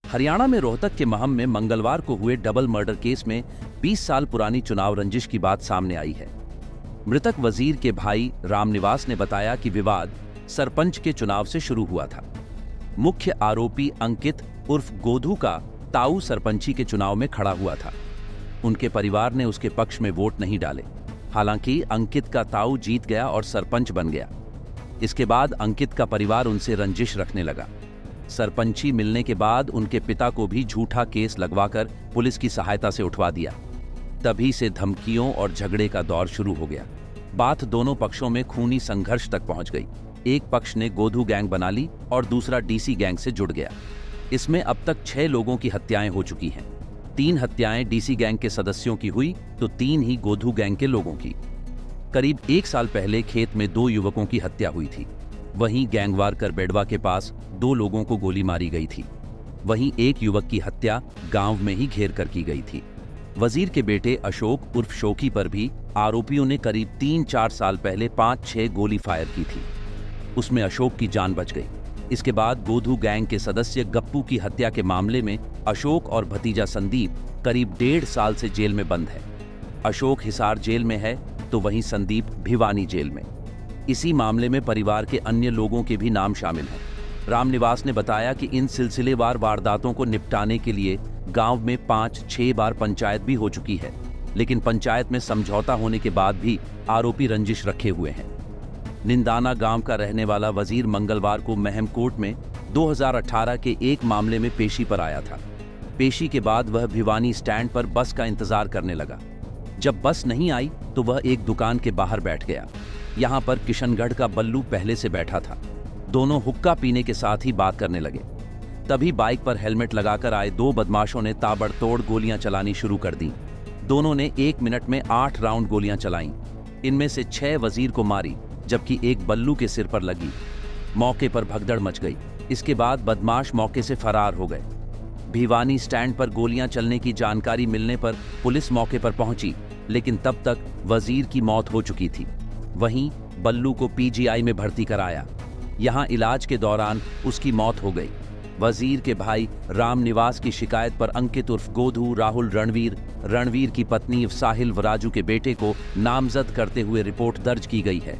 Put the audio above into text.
हरियाणा में रोहतक के महम में मंगलवार को हुए डबल मर्डर केस में 20 साल पुरानी चुनाव रंजिश की बात सामने आई है। मृतक वजीर के भाई रामनिवास ने बताया कि विवाद सरपंच के चुनाव से शुरू हुआ था। मुख्य आरोपी अंकित उर्फ गोधू का ताऊ सरपंची के चुनाव में खड़ा हुआ था। उनके परिवार ने उसके पक्ष में वोट नहीं डाले। हालांकि अंकित का ताऊ जीत गया और सरपंच बन गया। इसके बाद अंकित का परिवार उनसे रंजिश रखने लगा। सरपंची मिलने के बाद उनके पिता को भी झूठा केस लगवाकर पुलिस की सहायता से उठवा दिया। तभी से धमकियों और झगड़े का दौर शुरू हो गया। बात दोनों पक्षों में खूनी संघर्ष तक पहुंच गई। एक पक्ष ने गोधू गैंग बना ली और दूसरा डीसी गैंग से जुड़ गया। इसमें अब तक 6 लोगों की हत्याएं हो चुकी हैं। 3 हत्याएं डीसी गैंग के सदस्यों की हुई तो 3 ही गोधू गैंग के लोगों की। करीब 1 साल पहले खेत में 2 युवकों की हत्या हुई थी। वहीं गैंगवार कर बेड़वा के पास 2 लोगों को गोली मारी गई थी। वहीं एक युवक की हत्या गांव में ही घेर कर की गई थी। वजीर के बेटे अशोक उर्फ शोकी पर भी आरोपियों ने करीब 3-4 साल पहले 5-6 गोली फायर की थी। उसमें अशोक की जान बच गई। इसके बाद गोधू गैंग के सदस्य गप्पू की हत्या के मामले में अशोक और भतीजा संदीप करीब 1.5 साल से जेल में बंद है। अशोक हिसार जेल में है तो वहीं संदीप भिवानी जेल में। इसी मामले में परिवार के अन्य लोगों के भी नाम शामिल हैं। रामनिवास ने बताया कि इन सिलसिलेवार वारदातों को निपटाने के लिए गांव में 5-6 बार पंचायत भी हो चुकी है, लेकिन पंचायत में समझौता होने के बाद भी आरोपी रंजिश रखे हुए हैं। निंदाना गांव का रहने वाला वजीर मंगलवार को महम कोर्ट में 2018 के एक मामले में पेशी पर आया था। पेशी के बाद वह भिवानी स्टैंड पर बस का इंतजार करने लगा। जब बस नहीं आई तो वह एक दुकान के बाहर बैठ गया। यहाँ पर किशनगढ़ का बल्लू पहले से बैठा था। दोनों हुक्का पीने के साथ ही बात करने लगे। तभी बाइक पर हेलमेट लगाकर आए 2 बदमाशों ने ताबड़तोड़ गोलियां चलानी शुरू कर दी। दोनों ने 1 मिनट में 8 राउंड गोलियां चलाईं। इनमें से 6 वजीर को मारी, जबकि एक बल्लू के सिर पर लगी। मौके पर भगदड़ मच गई। इसके बाद बदमाश मौके से फरार हो गए। भिवानी स्टैंड पर गोलियां चलने की जानकारी मिलने पर पुलिस मौके पर पहुंची, लेकिन तब तक वजीर की मौत हो चुकी थी। वहीं बल्लू को पीजीआई में भर्ती कराया। यहां इलाज के दौरान उसकी मौत हो गई। वजीर के भाई रामनिवास की शिकायत पर अंकित उर्फ गोधू, राहुल रणवीर की पत्नी साहिल वराजू के बेटे को नामजद करते हुए रिपोर्ट दर्ज की गई है।